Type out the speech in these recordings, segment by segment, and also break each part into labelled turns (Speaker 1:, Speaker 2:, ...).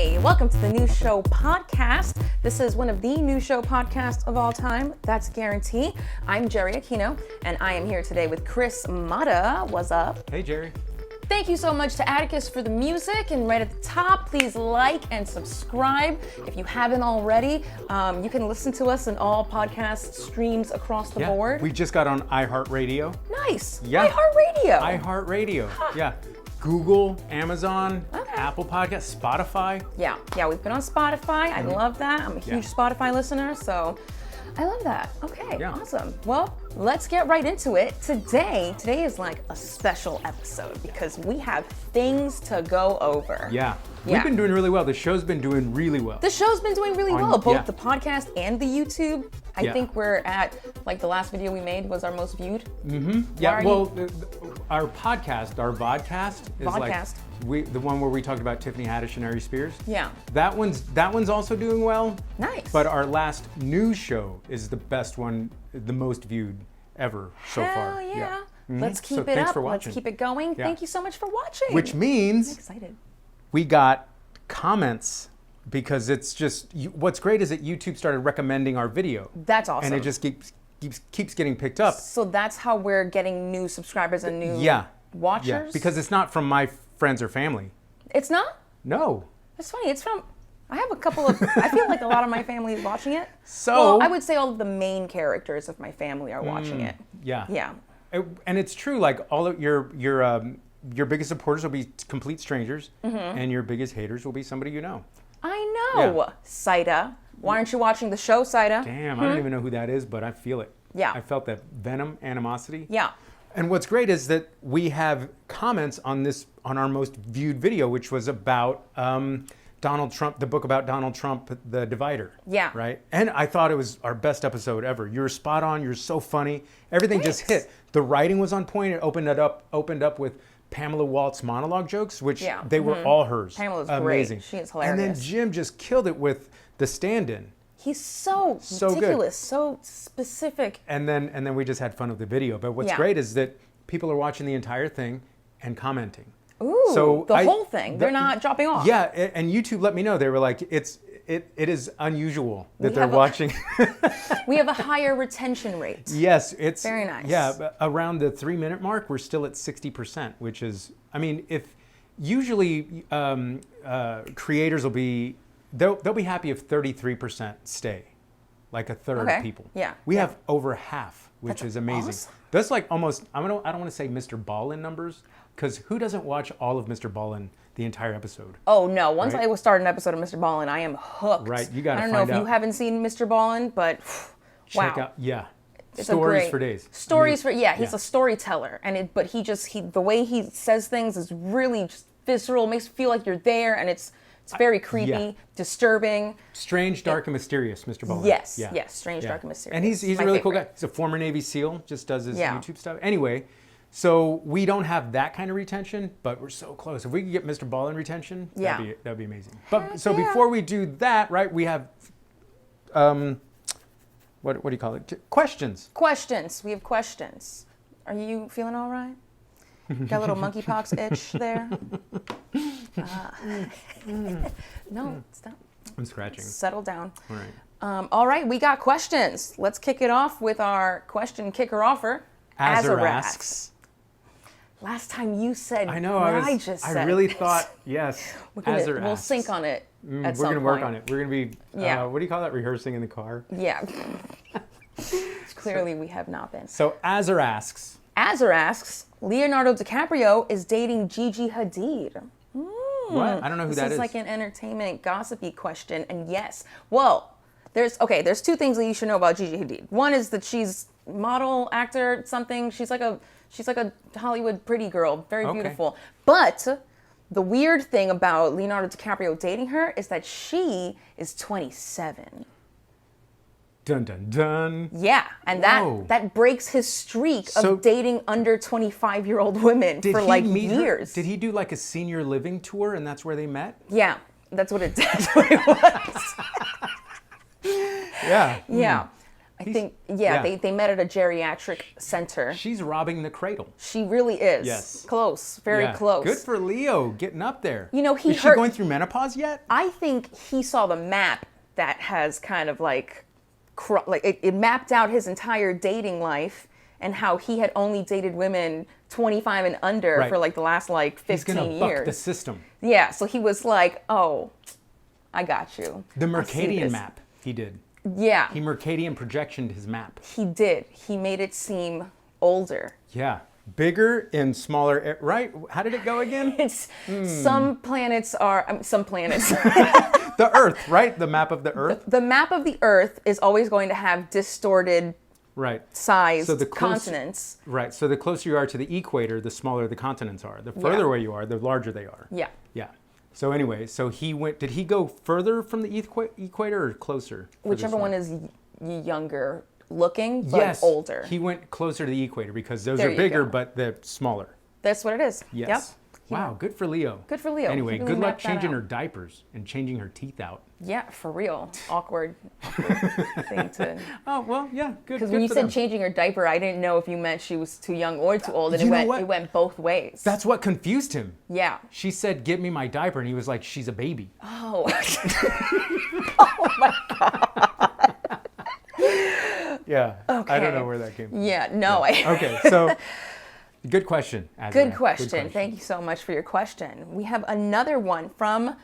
Speaker 1: Hey, welcome to the New Show podcast. This is one of the new show podcasts of all time. That's a guarantee. I'm Jerry Aquino, and I am here today with Chris Mata. What's up?
Speaker 2: Hey, Jerry.
Speaker 1: Thank you so much to Atticus for the music. And right at the top, please like and subscribe. If you haven't already, you can listen to us in all podcast streams across the board.
Speaker 2: We just got on iHeartRadio.
Speaker 1: Nice.
Speaker 2: Yeah.
Speaker 1: iHeartRadio.
Speaker 2: iHeartRadio. Yeah. Google, Amazon, Apple Podcasts, Spotify.
Speaker 1: Yeah, we've been on Spotify. I love that. I'm a huge Spotify listener, so I love that. Okay, awesome. Well, let's get right into it. Today is like a special episode because we have things to go over.
Speaker 2: Yeah. We've been doing really well. The show's been doing really well.
Speaker 1: The show's been doing really well, both the podcast and the YouTube. I think we're at, like, the last video we made was our most viewed.
Speaker 2: Mm-hmm. Yeah, well, our podcast, our vodcast is like the one where we talked about Tiffany Haddish and Ari Spears.
Speaker 1: Yeah.
Speaker 2: That one's also doing well.
Speaker 1: Nice.
Speaker 2: But our last news show is the best one, the most viewed ever so far.
Speaker 1: Hell yeah.
Speaker 2: Mm-hmm.
Speaker 1: Let's keep it
Speaker 2: thanks
Speaker 1: up.
Speaker 2: For watching.
Speaker 1: Let's keep it going.
Speaker 2: Yeah.
Speaker 1: Thank you so much for watching.
Speaker 2: Which means
Speaker 1: I'm excited.
Speaker 2: We got comments because it's just, what's great is that YouTube started recommending our video.
Speaker 1: That's awesome.
Speaker 2: And it just keeps getting picked up.
Speaker 1: So that's how we're getting new subscribers and new watchers?
Speaker 2: Yeah, because it's not from my friends or family.
Speaker 1: It's not?
Speaker 2: No.
Speaker 1: It's funny. It's from, I have a couple of, I feel like a lot of my family is watching it.
Speaker 2: So.
Speaker 1: Well, I would say all of the main characters of my family are watching it.
Speaker 2: Yeah.
Speaker 1: Yeah.
Speaker 2: And it's true, like all of your biggest supporters will be complete strangers, and your biggest haters will be somebody you know.
Speaker 1: I know. Yeah. Saida. Why aren't you watching the show, Saida?
Speaker 2: Damn, I don't even know who that is, but I feel it.
Speaker 1: Yeah.
Speaker 2: I felt that venom, animosity.
Speaker 1: Yeah.
Speaker 2: And what's great is that we have comments on our most viewed video, which was about Donald Trump, the book about Donald Trump, The Divider.
Speaker 1: Yeah.
Speaker 2: Right? And I thought it was our best episode ever. You're spot on. You're so funny. Everything just hit. The writing was on point. It opened up with Pamela Walt's monologue jokes, which they were all hers.
Speaker 1: Pamela's
Speaker 2: amazing.
Speaker 1: Great. She is hilarious.
Speaker 2: And then Jim just killed it with the stand-in.
Speaker 1: He's so meticulous, so specific.
Speaker 2: And then we just had fun with the video. But what's great is that people are watching the entire thing and commenting.
Speaker 1: Ooh, so the whole thing. They're not dropping off.
Speaker 2: Yeah, and YouTube let me know. They were like, it is unusual that they're watching.
Speaker 1: We have a higher retention rate.
Speaker 2: Yes, it's
Speaker 1: very nice.
Speaker 2: Yeah, but around the 3-minute mark, we're still at 60%, which is, I mean, if usually creators will be, they'll be happy if 33% stay, like a third of people.
Speaker 1: Yeah.
Speaker 2: We have over half, which is amazing.
Speaker 1: Awesome.
Speaker 2: That's like almost, I don't want to say Mr. Ballin numbers, because who doesn't watch all of Mr. Ballin the entire episode?
Speaker 1: Oh no! Once I start an episode of Mr. Ballin, I am hooked.
Speaker 2: Right, you got to find out.
Speaker 1: I don't know if you haven't seen Mr. Ballin, but
Speaker 2: check out. Yeah,
Speaker 1: it's
Speaker 2: stories for days.
Speaker 1: Stories for he's a storyteller, and the way he says things is really just visceral. It makes you feel like you're there, and it's very creepy, disturbing.
Speaker 2: Strange, dark, and mysterious, Mr. Ballin.
Speaker 1: Yes, strange, dark, and mysterious.
Speaker 2: And he's a really cool guy. He's a former Navy SEAL, just does his YouTube stuff. Anyway, so we don't have that kind of retention, but we're so close. If we could get Mr. Ballin retention, that'd be amazing. But before we do that, right, we have what do you call it? Questions.
Speaker 1: Questions. We have questions. Are you feeling all right? Got a little monkeypox itch there? No, stop.
Speaker 2: I'm scratching.
Speaker 1: Settle down.
Speaker 2: All right.
Speaker 1: All right, we got questions. Let's kick it off with our question kicker offer.
Speaker 2: Azar asks.
Speaker 1: Last time you said
Speaker 2: I know,
Speaker 1: I just said
Speaker 2: I really thought, yes, Azar
Speaker 1: We'll
Speaker 2: asks.
Speaker 1: sync on it at some point.
Speaker 2: We're going to work on it. We're going to be, what do you call that, rehearsing in the car?
Speaker 1: Yeah. Clearly we have not been.
Speaker 2: So Azar asks.
Speaker 1: Azar asks, Leonardo DiCaprio is dating Gigi Hadid.
Speaker 2: What? I don't know who that is.
Speaker 1: This is like an entertainment gossipy question, and yes. Well, there's two things that you should know about Gigi Hadid. One is that she's model, actor, something. She's like a Hollywood pretty girl, very beautiful. But the weird thing about Leonardo DiCaprio dating her is that she is 27.
Speaker 2: Dun, dun, dun.
Speaker 1: Yeah, and that breaks his streak of dating under 25-year-old women for like years.
Speaker 2: Did he do like a senior living tour and that's where they met?
Speaker 1: Yeah, that's what it was.
Speaker 2: Yeah.
Speaker 1: Yeah. I think, yeah. They met at a geriatric center.
Speaker 2: She's robbing the cradle.
Speaker 1: She really is.
Speaker 2: Yes.
Speaker 1: Close. Very close.
Speaker 2: Good for Leo getting up there.
Speaker 1: You know,
Speaker 2: Is she going through menopause yet?
Speaker 1: I think he saw the map that has kind of like it mapped out his entire dating life and how he had only dated women 25 and under for like the last like 15 years.
Speaker 2: He's gonna buck the system.
Speaker 1: Yeah, so he was like, oh, I got you.
Speaker 2: The Mercadian map he did.
Speaker 1: Yeah.
Speaker 2: He Mercadian projectioned his map.
Speaker 1: He did. He made it seem older.
Speaker 2: Yeah. Bigger and smaller, right? How did it go again?
Speaker 1: It's some planets are some planets.
Speaker 2: The Earth, right? The map of the Earth.
Speaker 1: The map of the Earth is always going to have distorted sized continents.
Speaker 2: Right. So the closer you are to the equator, the smaller the continents are. The further away you are, the larger they are.
Speaker 1: Yeah.
Speaker 2: Yeah. So anyway, did he go further from the equator or closer?
Speaker 1: Whichever one is younger looking, but older.
Speaker 2: He went closer to the equator because those are bigger, but they're smaller.
Speaker 1: That's what it is.
Speaker 2: Yes.
Speaker 1: Yep.
Speaker 2: Wow, good for Leo.
Speaker 1: Good for Leo.
Speaker 2: Anyway, good luck changing her diapers and changing her teeth out.
Speaker 1: Yeah, for real. Awkward thing to...
Speaker 2: Oh, well, yeah, good.
Speaker 1: Because when you said changing her diaper, I didn't know if you meant she was too young or too old, and it went both ways.
Speaker 2: That's what confused him.
Speaker 1: Yeah.
Speaker 2: She said, "Give me my diaper," and he was like, "She's a baby."
Speaker 1: Oh. Oh, my God.
Speaker 2: Yeah.
Speaker 1: Okay.
Speaker 2: I don't know where that came from.
Speaker 1: Yeah, no.
Speaker 2: Yeah. Okay, so... Good question, Azra.
Speaker 1: Good question. Thank you so much for your question. We have another one from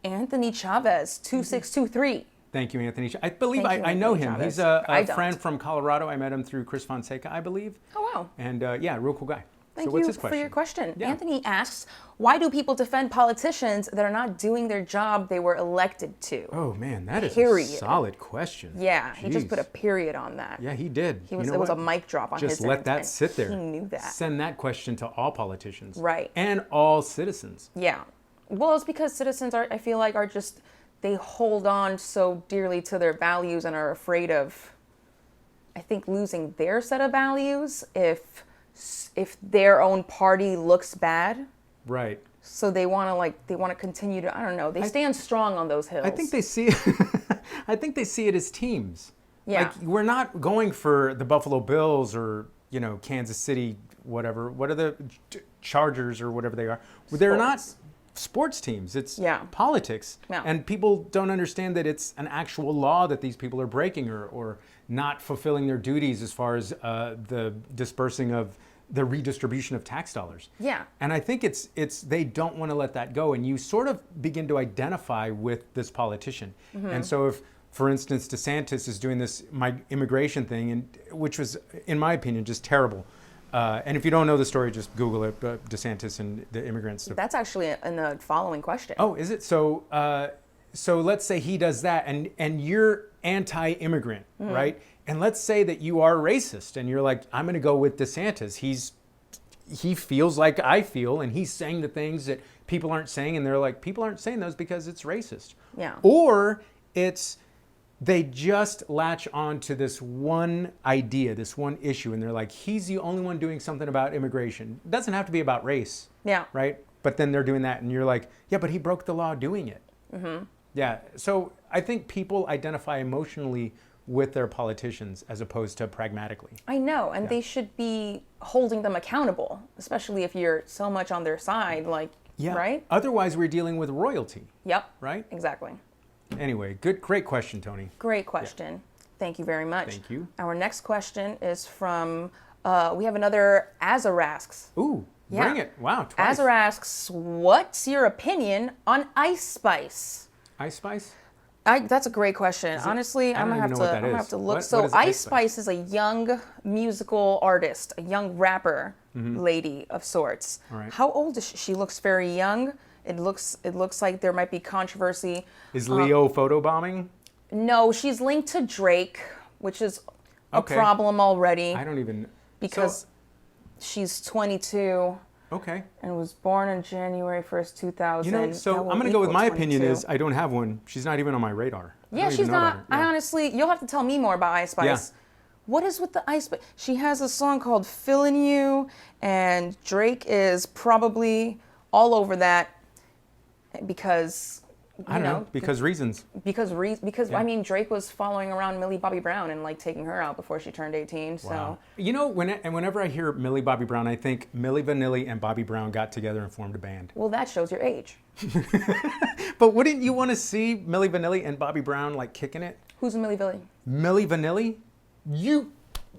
Speaker 1: Anthony Chavez, 2623.
Speaker 2: Thank you, Anthony. I believe I know him.
Speaker 1: Chavez.
Speaker 2: He's a friend from Colorado. I met him through Chris Fonseca, I believe.
Speaker 1: Oh, wow.
Speaker 2: And real cool guy.
Speaker 1: Thank
Speaker 2: so what's
Speaker 1: you
Speaker 2: his question?
Speaker 1: For your question.
Speaker 2: Yeah.
Speaker 1: Anthony asks, why do people defend politicians that are not doing their job they were elected to?
Speaker 2: Oh, man, that is
Speaker 1: Period.
Speaker 2: a solid question.
Speaker 1: Yeah,
Speaker 2: Jeez.
Speaker 1: he just put a period on that.
Speaker 2: Yeah, he did.
Speaker 1: It was a mic drop on his end.
Speaker 2: Just let that sit there.
Speaker 1: He knew that.
Speaker 2: Send that question to all politicians.
Speaker 1: Right.
Speaker 2: And all citizens.
Speaker 1: Yeah. Well, it's because citizens I feel like are just, they hold on so dearly to their values and are afraid of, I think, losing their set of values if their own party looks bad.
Speaker 2: Right.
Speaker 1: So they want to continue to, I don't know, they stand strong on those hills.
Speaker 2: I think they see it as teams.
Speaker 1: Yeah.
Speaker 2: Like, we're not going for the Buffalo Bills or, Kansas City, whatever. What are the Chargers or whatever they are? They're not sports teams. It's politics. Yeah. And people don't understand that it's an actual law that these people are breaking or not fulfilling their duties as far as the dispersing of the redistribution of tax dollars.
Speaker 1: Yeah.
Speaker 2: And I think it's they don't want to let that go, and you sort of begin to identify with this politician. Mm-hmm. And so if, for instance, DeSantis is doing this immigration thing, and which was, in my opinion, just terrible. And if you don't know the story, just Google it, DeSantis and the immigrants.
Speaker 1: That's actually in the following question.
Speaker 2: Oh, is it? So let's say he does that, and you're anti-immigrant, right? And let's say that you are racist, and you're like, I'm going to go with DeSantis. He feels like I feel, and he's saying the things that people aren't saying, and they're like, people aren't saying those because it's racist.
Speaker 1: Yeah.
Speaker 2: Or they just latch on to this one idea, this one issue, and they're like, he's the only one doing something about immigration. It doesn't have to be about race.
Speaker 1: Yeah.
Speaker 2: Right? But then they're doing that, and you're like, yeah, but he broke the law doing it. Mm-hmm. Yeah. So I think people identify emotionally with their politicians as opposed to pragmatically.
Speaker 1: I know, and they should be holding them accountable, especially if you're so much on their side, right?
Speaker 2: Otherwise, we're dealing with royalty.
Speaker 1: Yep.
Speaker 2: Right?
Speaker 1: Exactly.
Speaker 2: Anyway, great question, Tony.
Speaker 1: Great question. Yeah. Thank you very much.
Speaker 2: Thank you.
Speaker 1: Our next question is from, we have another Azar asks.
Speaker 2: Ooh, bring it. Wow, twice.
Speaker 1: Azar asks, what's your opinion on Ice Spice?
Speaker 2: Ice Spice?
Speaker 1: That's a great question. Honestly, I'm gonna have to look. So Ice Spice is a young musical artist, a young rapper lady of sorts.
Speaker 2: All right.
Speaker 1: How old is she? She looks very young. It looks like there might be controversy.
Speaker 2: Is Leo photobombing?
Speaker 1: No, she's linked to Drake, which is a problem already.
Speaker 2: I don't even...
Speaker 1: Because she's 22.
Speaker 2: Okay.
Speaker 1: And was born on January 1st, 2000.
Speaker 2: So I'm going to go with my opinion is I don't have one. She's not even on my radar.
Speaker 1: Yeah, she's not. I honestly, you'll have to tell me more about Ice Spice.
Speaker 2: Yeah.
Speaker 1: What is with the Ice Spice? She has a song called Feelin' You, and Drake is probably all over that because
Speaker 2: I don't know, because reasons.
Speaker 1: Because I mean, Drake was following around Millie Bobby Brown and like taking her out before she turned 18. So
Speaker 2: Wow. You know, whenever I hear Millie Bobby Brown, I think Millie Vanilli and Bobby Brown got together and formed a band.
Speaker 1: well, that shows your age.
Speaker 2: But wouldn't you want to see Millie Vanilli and Bobby Brown like kicking it?
Speaker 1: Who's Millie Vanilli?
Speaker 2: Millie Vanilli?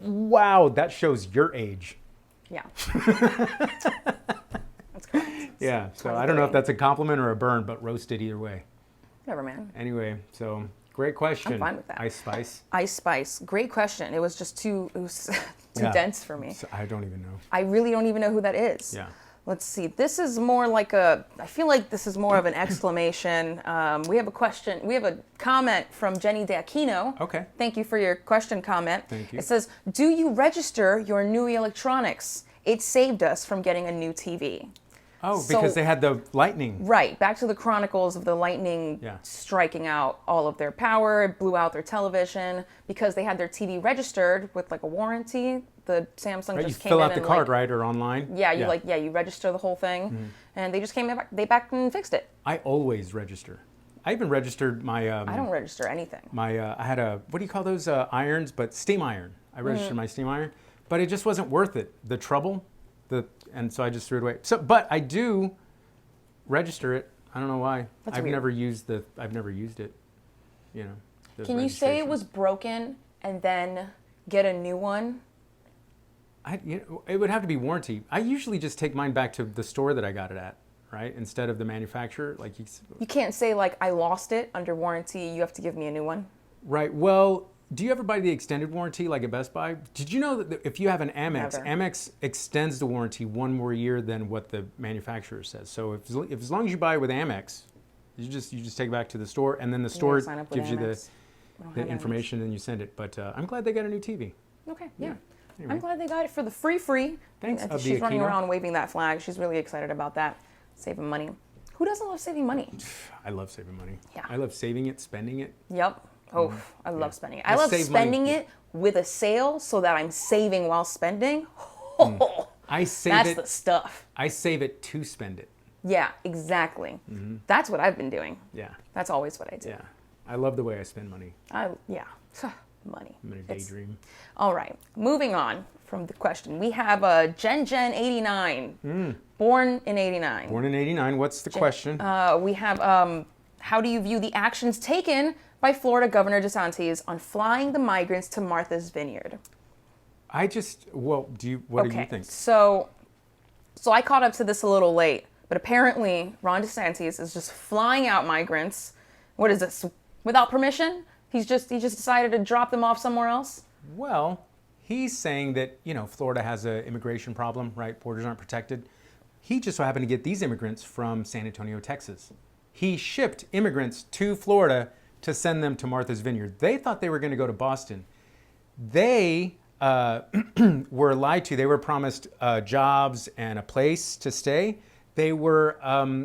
Speaker 2: Wow, that shows your age.
Speaker 1: Yeah. That's correct.
Speaker 2: Yeah, so I don't know if that's a compliment or a burn, but roasted either way.
Speaker 1: Whatever, man.
Speaker 2: Anyway, so great question.
Speaker 1: I'm fine with that.
Speaker 2: Ice Spice.
Speaker 1: Ice Spice. Great question. It was just too
Speaker 2: Yeah.
Speaker 1: dense for me.
Speaker 2: So I don't even know.
Speaker 1: I really don't even know who that is.
Speaker 2: Yeah.
Speaker 1: Let's see. This is more like I feel like this is more of an exclamation. We have a question. We have a comment from Jenny D'Aquino.
Speaker 2: Okay.
Speaker 1: Thank you for your question comment.
Speaker 2: Thank you.
Speaker 1: It says, do you register your new electronics? It saved us from getting a new TV.
Speaker 2: Oh,
Speaker 1: So-
Speaker 2: because they had the lightning.
Speaker 1: Right. Back to the chronicles of the lightning
Speaker 2: Yeah.
Speaker 1: striking out all of their power. It blew out their television because they had their TV registered with like a warranty. The Samsung
Speaker 2: Right, you
Speaker 1: just came
Speaker 2: fill
Speaker 1: in
Speaker 2: out the
Speaker 1: and
Speaker 2: card,
Speaker 1: like,
Speaker 2: right, or online?
Speaker 1: Yeah, you register the whole thing, and they just came back. They back and fixed it.
Speaker 2: I always register. I even registered my.
Speaker 1: I don't register anything.
Speaker 2: I had a, what do you call those irons? But steam iron. I registered my steam iron, but it just wasn't worth it. The trouble, and so I just threw it away. So, but I do register it. I don't know why.
Speaker 1: That's
Speaker 2: I've
Speaker 1: weird.
Speaker 2: never used it. You know. the
Speaker 1: Can you say it
Speaker 2: registration.
Speaker 1: was broken and then get a new one?
Speaker 2: It would have to be warranty. I usually just take mine back to the store that I got it at, right? Instead of the manufacturer. Like
Speaker 1: You can't say like I lost it under warranty. You have to give me a new one.
Speaker 2: Right. Well, do you ever buy the extended warranty like at Best Buy? Did you know that if you have an Amex,
Speaker 1: Never.
Speaker 2: Amex extends the warranty one more year than what the manufacturer says. So if as long as you buy with Amex, you just take it back to the store, and then the store
Speaker 1: sign up with
Speaker 2: gives you
Speaker 1: Amex. We don't
Speaker 2: the
Speaker 1: have Amex.
Speaker 2: information, and you send it. But I'm glad they got a new TV.
Speaker 1: Okay, yeah.
Speaker 2: Anyway.
Speaker 1: I'm glad they got it for the free.
Speaker 2: Thanks,
Speaker 1: And
Speaker 2: of
Speaker 1: she's
Speaker 2: the
Speaker 1: running
Speaker 2: Aquino.
Speaker 1: around waving that flag. She's really excited about that. Saving money. Who doesn't love saving money?
Speaker 2: I love saving money.
Speaker 1: Yeah.
Speaker 2: I love saving it, spending it.
Speaker 1: Yep. Oh, I love spending it. I
Speaker 2: I
Speaker 1: love
Speaker 2: save money.
Speaker 1: spending it with a sale so that I'm saving while spending.
Speaker 2: I save
Speaker 1: That's
Speaker 2: it.
Speaker 1: the stuff.
Speaker 2: I save it to spend it.
Speaker 1: Yeah, exactly. That's what I've been doing.
Speaker 2: Yeah.
Speaker 1: That's always what I do.
Speaker 2: Yeah. I love the way I spend money.
Speaker 1: Yeah. Money.
Speaker 2: I'm gonna
Speaker 1: It's-
Speaker 2: daydream.
Speaker 1: All right. Moving on from the question. We have Gen 89. Born in 89.
Speaker 2: Born in '89. What's the question?
Speaker 1: We have how do you view the actions taken by Florida Governor DeSantis on flying the migrants to Martha's Vineyard?
Speaker 2: What do you think?
Speaker 1: So I caught up to this a little late, but apparently Ron DeSantis is just flying out migrants. What is this? Without permission? He just decided to drop them off somewhere else?
Speaker 2: Well, he's saying that, Florida has an immigration problem, right? Borders aren't protected. He just so happened to get these immigrants from San Antonio, Texas. He shipped immigrants to Florida to send them to Martha's Vineyard. They thought they were going to go to Boston. They were lied to. They were promised jobs and a place to stay. They were,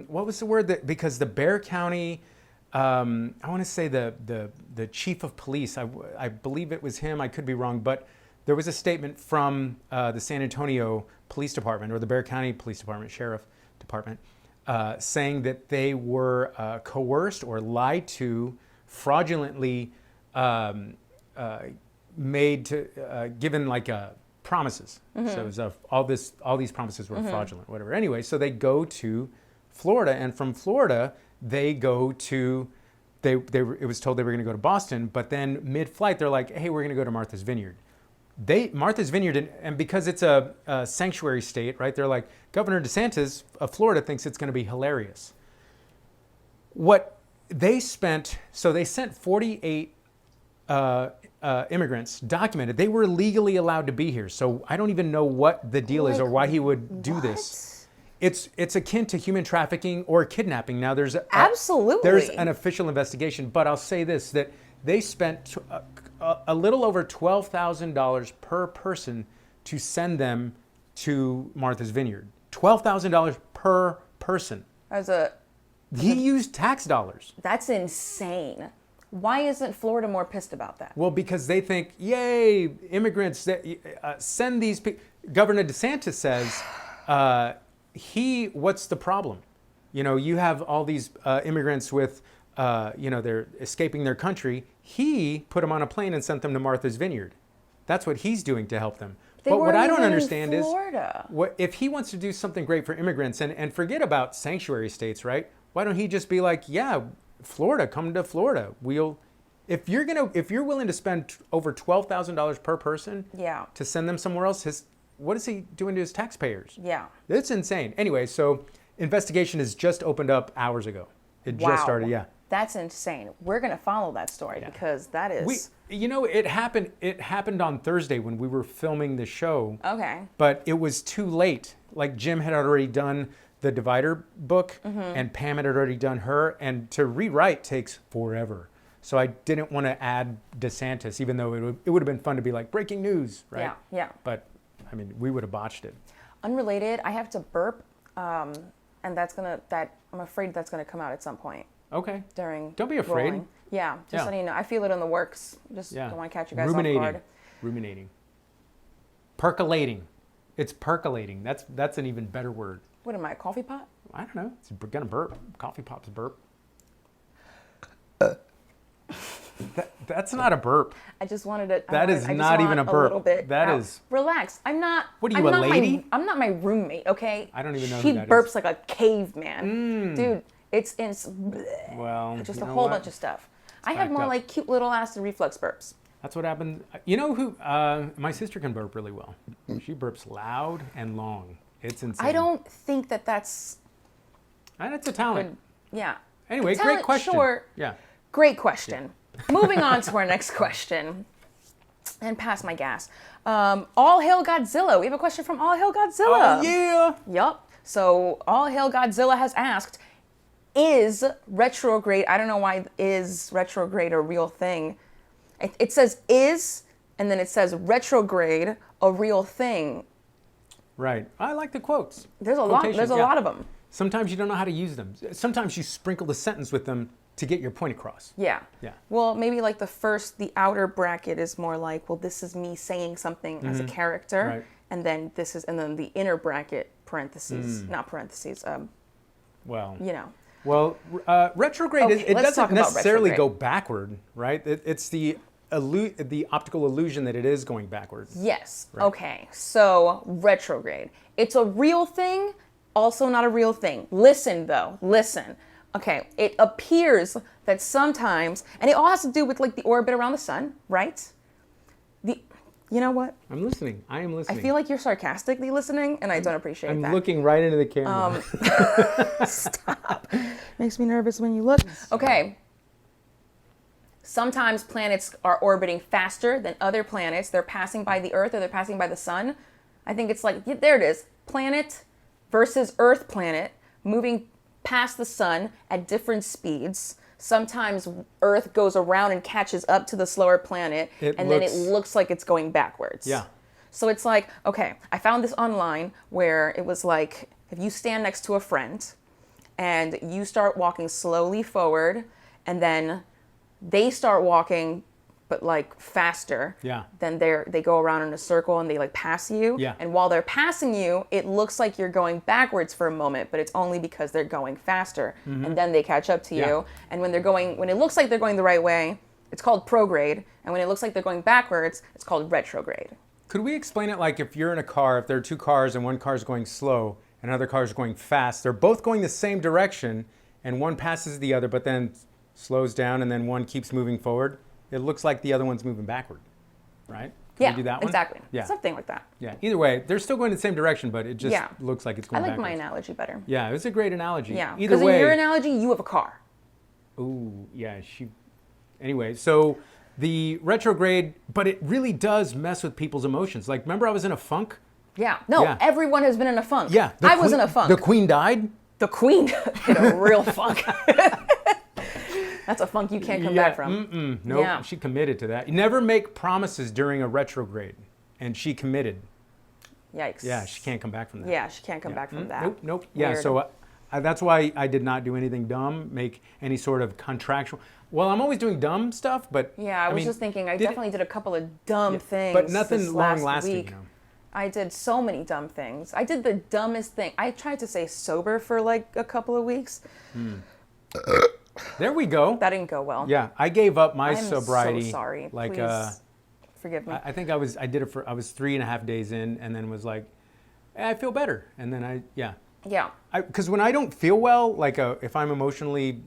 Speaker 2: what was the word? Because the Bexar County, I want to say the chief of police, I believe it was him, I could be wrong, but there was a statement from the San Antonio Police Department, or the Bexar County Police Department, Sheriff Department, saying that they were coerced or lied to, fraudulently made to, given like promises. So it was, all these promises were fraudulent, whatever. Anyway, so they go to Florida, and from Florida, they go to, it was told they were going to go to Boston, but then mid-flight, they're like, hey, we're going to go to Martha's Vineyard. Martha's Vineyard, and because it's a sanctuary state, right, they're like, Governor DeSantis of Florida thinks it's going to be hilarious. What they spent, so they sent 48 immigrants, documented. They were legally allowed to be here. So I don't even know what the deal is or why he would do this. It's akin to human trafficking or kidnapping. Now there's
Speaker 1: Absolutely.
Speaker 2: there's an official investigation, but I'll say this, that they spent a little over $12,000 per person to send them to Martha's Vineyard. $12,000 per person. He used tax dollars.
Speaker 1: That's insane. Why isn't Florida more pissed about that?
Speaker 2: Well, because they think, yay, immigrants, send these people. Governor DeSantis says, what's the problem? You have all these immigrants with they're escaping their country. He put them on a plane and sent them to Martha's Vineyard. That's what he's doing to help them. But what I don't understand is, what if he wants to do something great for immigrants and forget about sanctuary states, right? Why don't he just be like, yeah, Florida, come to Florida. If you're willing to spend over $12,000 per person to send them somewhere else, what is he doing to his taxpayers?
Speaker 1: Yeah.
Speaker 2: It's insane. Anyway, so investigation has just opened up hours ago. It just started, yeah.
Speaker 1: That's insane. We're going to follow that story because that is...
Speaker 2: It happened on Thursday when we were filming the show.
Speaker 1: Okay.
Speaker 2: But it was too late. Like Jim had already done the Divider book and Pam had already done her. And to rewrite takes forever. So I didn't want to add DeSantis, even though it would have been fun to be like, breaking news, right?
Speaker 1: Yeah, yeah.
Speaker 2: But, I mean, we would have botched it.
Speaker 1: Unrelated, I have to burp, and I'm afraid that's going to come out at some point.
Speaker 2: Okay.
Speaker 1: Don't
Speaker 2: be afraid.
Speaker 1: Rolling. Yeah, just letting you know. I feel it in the works. Just don't want to catch you guys off guard.
Speaker 2: Ruminating. Percolating. It's percolating. That's an even better word.
Speaker 1: What am I, a coffee pot?
Speaker 2: I don't know. It's gonna burp. Coffee pot's burp. That's not a burp.
Speaker 1: I just wanted to.
Speaker 2: That is not even a burp.
Speaker 1: little bit
Speaker 2: that is.
Speaker 1: Relax. I'm not.
Speaker 2: What are you, a lady?
Speaker 1: I'm not my roommate. Okay.
Speaker 2: I don't even know
Speaker 1: who
Speaker 2: that is.
Speaker 1: She burps like a caveman, dude. It's
Speaker 2: well,
Speaker 1: just a whole bunch of stuff. I have more like cute little acid reflux burps.
Speaker 2: That's what happened. You know who? My sister can burp really well. She burps loud and long. It's insane.
Speaker 1: I don't think that's.
Speaker 2: And it's a talent.
Speaker 1: Yeah.
Speaker 2: Anyway, great question.
Speaker 1: Sure.
Speaker 2: Yeah.
Speaker 1: Great question. Yeah. Moving on to our next question. And pass my gas. All Hail Godzilla. We have a question from All Hail Godzilla.
Speaker 2: Oh, yeah.
Speaker 1: Yup. So All Hail Godzilla has asked, is retrograde, I don't know why is retrograde a real thing. It says is, and then it says retrograde, a real thing.
Speaker 2: Right. I like the quotes.
Speaker 1: There's a lot of them.
Speaker 2: Sometimes you don't know how to use them. Sometimes you sprinkle the sentence with them to get your point across.
Speaker 1: Yeah.
Speaker 2: Yeah.
Speaker 1: Well, maybe like the outer bracket is more like, well, this is me saying something as a character.
Speaker 2: Right.
Speaker 1: And then the inner bracket, parentheses, not parentheses,
Speaker 2: well,
Speaker 1: you know.
Speaker 2: Well, retrograde, it doesn't necessarily go backward, right? It's the optical illusion that it is going backwards.
Speaker 1: Yes. Right. Okay. So retrograde. It's a real thing, also not a real thing. Listen, though. Listen. Okay. It appears that sometimes, and it all has to do with like the orbit around the sun, right? You know what?
Speaker 2: I'm listening. I am listening.
Speaker 1: I feel like you're sarcastically listening, and I don't appreciate that.
Speaker 2: I'm looking right into the camera.
Speaker 1: Stop. Makes me nervous when you look. Okay. Sometimes planets are orbiting faster than other planets. They're passing by the Earth or they're passing by the sun. I think it's like, there it is. Planet versus Earth planet moving past the sun at different speeds. Sometimes Earth goes around and catches up to the slower planet, then it looks like it's going backwards.
Speaker 2: Yeah.
Speaker 1: So it's like, okay, I found this online where it was like, if you stand next to a friend and you start walking slowly forward, and then they start walking, but like faster.
Speaker 2: Yeah.
Speaker 1: Then they go around in a circle and they like pass you.
Speaker 2: Yeah.
Speaker 1: And while they're passing you, it looks like you're going backwards for a moment, but it's only because they're going faster. And then they catch up to you.
Speaker 2: Yeah.
Speaker 1: And when it looks like they're going the right way, it's called prograde. And when it looks like they're going backwards, it's called retrograde.
Speaker 2: Could we explain it like if you're in a car, if there are two cars and one car is going slow and another car is going fast, they're both going the same direction and one passes the other, but then slows down and then one keeps moving forward. It looks like the other one's moving backward, right? Can we do that one?
Speaker 1: Exactly.
Speaker 2: Yeah.
Speaker 1: Something like that.
Speaker 2: Yeah. Either way, they're still going the same direction, but it just looks like it's going backwards.
Speaker 1: I like my analogy better.
Speaker 2: Yeah, it's a great analogy.
Speaker 1: Yeah.
Speaker 2: Either way.
Speaker 1: Because in your analogy, you have a car.
Speaker 2: Ooh, yeah. Anyway, so the retrograde, but it really does mess with people's emotions. Like, remember I was in a funk?
Speaker 1: Yeah. No, everyone has been in a funk.
Speaker 2: Yeah.
Speaker 1: I was in a funk.
Speaker 2: The Queen died?
Speaker 1: The Queen in a real funk. That's a funk you can't come back from.
Speaker 2: Nope,
Speaker 1: yeah.
Speaker 2: She committed to that. You never make promises during a retrograde. And she committed.
Speaker 1: Yikes.
Speaker 2: Yeah, she can't come back from that.
Speaker 1: Yeah, she can't come back from that.
Speaker 2: Nope.
Speaker 1: Weird.
Speaker 2: Yeah, so that's why I did not do anything dumb, make any sort of contractual. Well, I'm always doing dumb stuff, but
Speaker 1: yeah, I was just thinking, I definitely did a couple of dumb things.
Speaker 2: But nothing long-lasting,
Speaker 1: week. I did so many dumb things. I did the dumbest thing. I tried to stay sober for like a couple of weeks.
Speaker 2: There we go.
Speaker 1: That didn't go well.
Speaker 2: Yeah, I gave up my
Speaker 1: I'm
Speaker 2: sobriety.
Speaker 1: so sorry.
Speaker 2: Like,
Speaker 1: Please forgive me.
Speaker 2: I think I was 3.5 days in, and then was like, I feel better, and then
Speaker 1: Yeah.
Speaker 2: because when I don't feel well, like if I'm emotionally,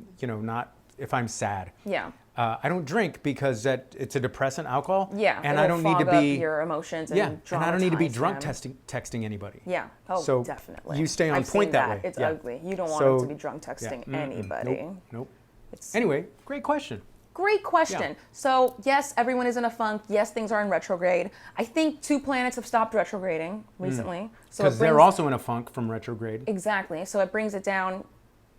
Speaker 2: if I'm sad,
Speaker 1: Yeah.
Speaker 2: I don't drink because it's a depressant alcohol.
Speaker 1: Yeah.
Speaker 2: and
Speaker 1: it'll
Speaker 2: I don't need to
Speaker 1: fog up
Speaker 2: be
Speaker 1: your emotions and
Speaker 2: and I don't need to be drunk
Speaker 1: dramatize them.
Speaker 2: texting anybody.
Speaker 1: Yeah. Oh,
Speaker 2: So
Speaker 1: definitely.
Speaker 2: you stay on
Speaker 1: I've
Speaker 2: point
Speaker 1: seen
Speaker 2: that way.
Speaker 1: It's
Speaker 2: Yeah.
Speaker 1: ugly. You don't want
Speaker 2: So,
Speaker 1: to be drunk texting anybody.
Speaker 2: Nope.
Speaker 1: It's
Speaker 2: Anyway, great question.
Speaker 1: Great question.
Speaker 2: Yeah.
Speaker 1: So, yes, everyone is in a funk. Yes, things are in retrograde. I think 2 planets have stopped retrograding recently. So
Speaker 2: Because they're also in a funk from retrograde.
Speaker 1: Exactly. So it brings it down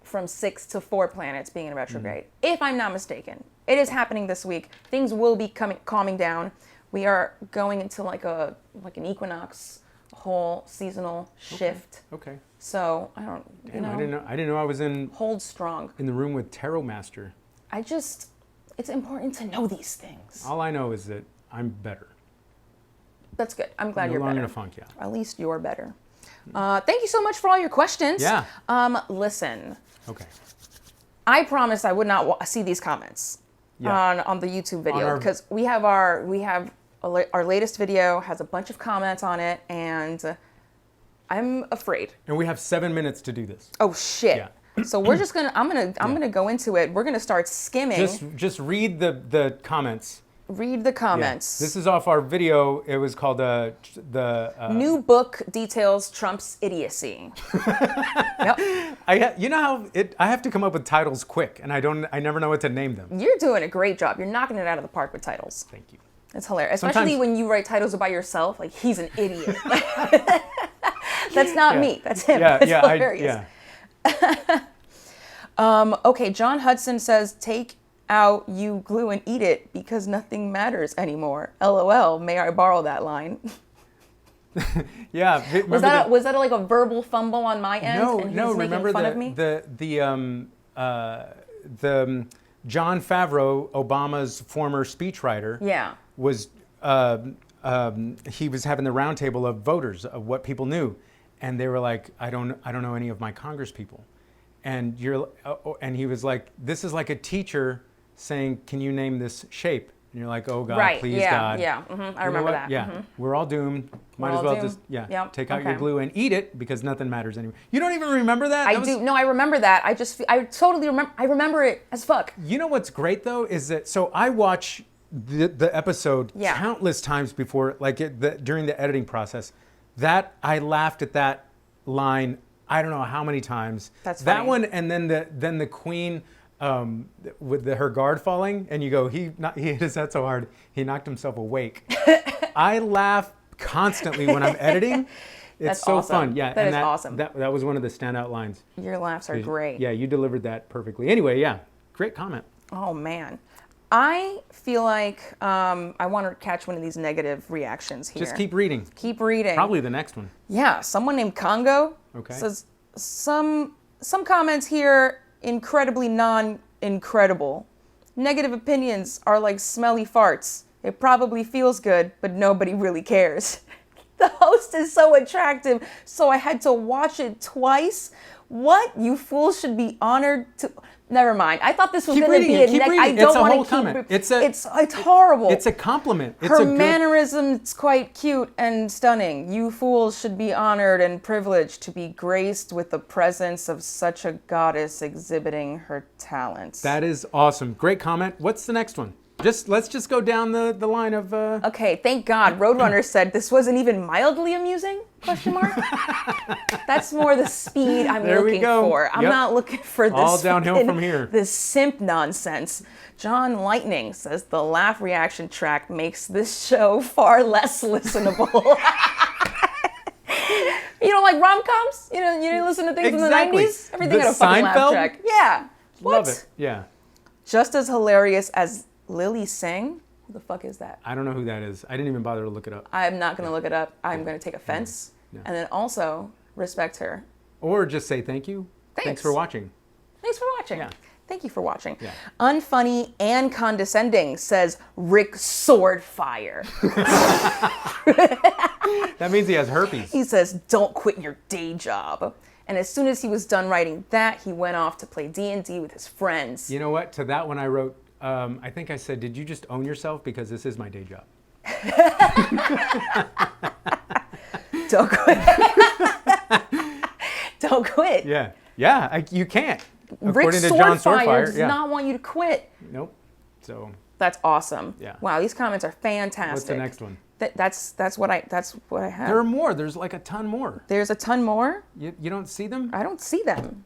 Speaker 1: from 6 to 4 planets being in retrograde. If I'm not mistaken. It is happening this week. Things will be calming down. We are going into like an equinox, a whole seasonal shift.
Speaker 2: Okay.
Speaker 1: So, I don't,
Speaker 2: Damn, I didn't know I was in
Speaker 1: hold strong.
Speaker 2: the room with Tarot Master.
Speaker 1: It's important to know these things.
Speaker 2: All I know is that I'm better.
Speaker 1: That's good. I'm glad
Speaker 2: No
Speaker 1: you're
Speaker 2: longer
Speaker 1: better.
Speaker 2: in a funk, yeah.
Speaker 1: At least you're better. Thank you so much for all your questions.
Speaker 2: Yeah.
Speaker 1: Listen,
Speaker 2: Okay.
Speaker 1: I promised I would not see these comments on the YouTube video because we have our latest video has a bunch of comments on it, and I'm afraid.
Speaker 2: And we have 7 minutes to do this.
Speaker 1: Oh shit.
Speaker 2: Yeah.
Speaker 1: So we're just gonna I'm gonna go into it. We're gonna start skimming.
Speaker 2: Just read the comments.
Speaker 1: Read the comments.
Speaker 2: Yeah. This is off our video. It was called
Speaker 1: New book details Trump's idiocy. Yep.
Speaker 2: You know how I have to come up with titles quick, and I never know what to name them.
Speaker 1: You're doing a great job. You're knocking it out of the park with titles.
Speaker 2: Thank you.
Speaker 1: It's hilarious, especially when you write titles about yourself. Like, he's an idiot. That's not me. That's him.
Speaker 2: Yeah,
Speaker 1: It's
Speaker 2: yeah,
Speaker 1: hilarious. Okay, John Hudson says, take out you glue and eat it because nothing matters anymore. LOL, may I borrow that line?
Speaker 2: Yeah.
Speaker 1: Was that like a verbal fumble on my end?
Speaker 2: No,
Speaker 1: and he's
Speaker 2: no.
Speaker 1: making
Speaker 2: Remember
Speaker 1: fun of me?
Speaker 2: the John Favreau, Obama's former speechwriter.
Speaker 1: Yeah.
Speaker 2: Was he was having the roundtable of voters of what people knew, and they were like, I don't know any of my Congress people, and and he was like, this is like a teacher saying, can you name this shape? And you're like, oh God,
Speaker 1: Right.
Speaker 2: please
Speaker 1: Yeah.
Speaker 2: God.
Speaker 1: Yeah. I remember that.
Speaker 2: Yeah, we're all doomed. Might
Speaker 1: We're
Speaker 2: as
Speaker 1: all
Speaker 2: well
Speaker 1: doomed.
Speaker 2: just
Speaker 1: Yep.
Speaker 2: take out your
Speaker 1: Okay.
Speaker 2: glue and eat it because nothing matters anymore. You don't even remember that?
Speaker 1: I do. No, I remember that. I totally remember. I remember it as fuck.
Speaker 2: You know what's great though is that I watch the episode countless times before, like during the editing process. That I laughed at that line. I don't know how many times.
Speaker 1: That's
Speaker 2: that
Speaker 1: funny.
Speaker 2: one, and then the Queen with her guard falling, and you go, he hit his head so hard he knocked himself awake. I laugh constantly when I'm editing. It's
Speaker 1: That's
Speaker 2: so
Speaker 1: awesome.
Speaker 2: fun. Yeah,
Speaker 1: That is awesome.
Speaker 2: That was one of the standout lines.
Speaker 1: Your laughs are great.
Speaker 2: Yeah, you delivered that perfectly. Anyway, yeah, great comment.
Speaker 1: Oh man, I feel like I want to catch one of these negative reactions here.
Speaker 2: Just keep reading.
Speaker 1: Keep reading.
Speaker 2: Probably the next one.
Speaker 1: Yeah, someone named Congo says some comments here incredibly non-incredible. Negative opinions are like smelly farts. It probably feels good, but nobody really cares. The host is so attractive, so I had to watch it twice. What? You fools should be honored to... Never mind. I thought this was going to be a
Speaker 2: keep reading.
Speaker 1: I don't want to keep...
Speaker 2: Comment.
Speaker 1: It's horrible.
Speaker 2: It's a compliment. It's
Speaker 1: Her
Speaker 2: a good...
Speaker 1: mannerisms quite cute and stunning. You fools should be honored and privileged to be graced with the presence of such a goddess exhibiting her talents.
Speaker 2: That is awesome. Great comment. What's the next one? Let's just go down the line of...
Speaker 1: Okay, thank God. Roadrunner said this wasn't even mildly amusing? Question mark. That's more the speed I'm looking for. I'm not looking for this.
Speaker 2: All downhill from here.
Speaker 1: This simp nonsense. John Lightning says the laugh reaction track makes this show far less listenable. You don't like rom-coms? You didn't listen to things in the 90s? Everything had a fucking laugh track. Yeah. What?
Speaker 2: Love it. Yeah.
Speaker 1: Just as hilarious as Lily Singh. Who the fuck is that?
Speaker 2: I don't know who that is. I didn't even bother to look it up.
Speaker 1: I'm not going to look it up. I'm going to take offense.
Speaker 2: Yeah.
Speaker 1: And then also respect her.
Speaker 2: Or just say thank you. Thanks for watching.
Speaker 1: Thanks for watching.
Speaker 2: Yeah.
Speaker 1: Thank you for watching.
Speaker 2: Yeah.
Speaker 1: Unfunny and condescending says Rick Swordfire.
Speaker 2: That means he has herpes.
Speaker 1: He says, don't quit your day job. And as soon as he was done writing that, he went off to play D&D with his friends.
Speaker 2: You know what? To that one I wrote, I think I said, did you just own yourself? Because this is my day job.
Speaker 1: Don't quit. Don't quit.
Speaker 2: Yeah. You can't.
Speaker 1: Rick
Speaker 2: According to John
Speaker 1: Swordfire does
Speaker 2: yeah.
Speaker 1: not want you to quit.
Speaker 2: Nope. So
Speaker 1: That's awesome.
Speaker 2: Yeah.
Speaker 1: Wow, these comments are fantastic.
Speaker 2: what's the next one?
Speaker 1: That's what I have.
Speaker 2: There are more. There's like a ton more.
Speaker 1: There's a ton more.
Speaker 2: You don't see them?
Speaker 1: I don't see them.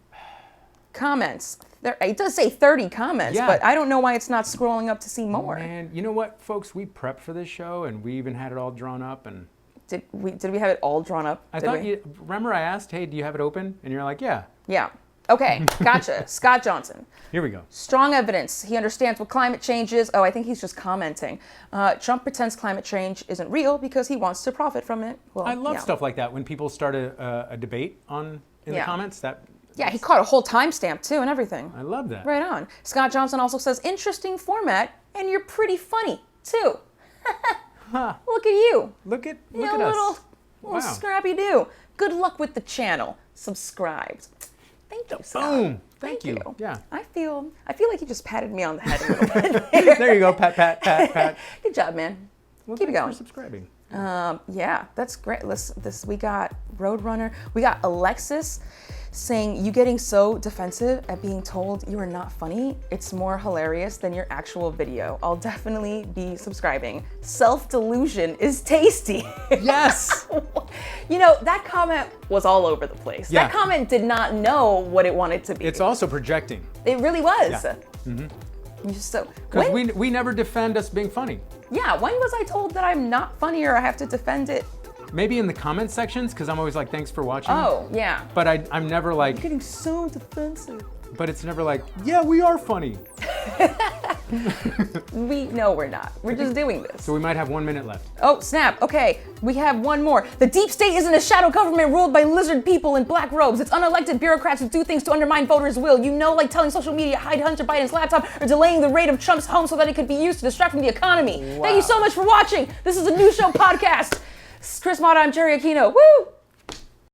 Speaker 1: Comments. It does say 30 comments,
Speaker 2: Yeah.
Speaker 1: but I don't know why it's not scrolling up to see more.
Speaker 2: Man, you know what, folks? We prepped for this show, and we even had it all drawn up. And
Speaker 1: Did we have it all drawn up?
Speaker 2: I
Speaker 1: Did
Speaker 2: thought
Speaker 1: we?
Speaker 2: remember I asked, hey, do you have it open? And you're like, yeah.
Speaker 1: Yeah. Okay, gotcha. Scott Johnson.
Speaker 2: Here we go.
Speaker 1: Strong evidence. He understands what climate change is. Oh, I think he's just commenting. Trump pretends climate change isn't real because he wants to profit from it. Well,
Speaker 2: I love
Speaker 1: yeah.
Speaker 2: stuff like that when people start a debate in the
Speaker 1: Yeah.
Speaker 2: comments.
Speaker 1: Yeah, he caught a whole timestamp too and everything.
Speaker 2: I love that.
Speaker 1: Right on. Scott Johnson also says, interesting format, and you're pretty funny too. Look at you.
Speaker 2: Look at
Speaker 1: You know,
Speaker 2: us.
Speaker 1: little
Speaker 2: Wow.
Speaker 1: scrappy do. Good luck with the channel. Subscribed. Thank you, Scott.
Speaker 2: Boom. Thank you. Yeah.
Speaker 1: I feel like you just patted me on the head a little bit there.
Speaker 2: There you go. Pat, pat, pat, pat.
Speaker 1: Good job, man.
Speaker 2: Well,
Speaker 1: Keep it
Speaker 2: thanks
Speaker 1: going.
Speaker 2: for subscribing.
Speaker 1: Yeah, that's great. We got Roadrunner. We got Alexis saying, you getting so defensive at being told you are not funny, it's more hilarious than your actual video. I'll definitely be subscribing. Self-delusion is tasty.
Speaker 2: Yes.
Speaker 1: You know, that comment was all over the place.
Speaker 2: Yeah.
Speaker 1: That comment did not know what it wanted to be.
Speaker 2: It's also projecting.
Speaker 1: It really was.
Speaker 2: Yeah. Mm-hmm.
Speaker 1: When
Speaker 2: Because we never defend us being funny.
Speaker 1: when was I told that I'm not funny or I have to defend it?
Speaker 2: Maybe in the comment sections, because I'm always like, thanks for watching.
Speaker 1: Oh, yeah.
Speaker 2: But I'm never like,
Speaker 1: Getting so defensive.
Speaker 2: but it's never like, yeah, we are funny.
Speaker 1: No, we're not. We're just doing this.
Speaker 2: So we might have 1 minute left.
Speaker 1: Oh, snap. Okay, we have one more. The deep state isn't a shadow government ruled by lizard people in black robes. It's unelected bureaucrats who do things to undermine voters' will. You know, like telling social media hide Hunter Biden's laptop or delaying the raid of Trump's home so that it could be used to distract from the economy.
Speaker 2: Wow.
Speaker 1: Thank you so much for watching. This is a new show podcast. Chris Mata, I'm Jerry Aquino. Woo!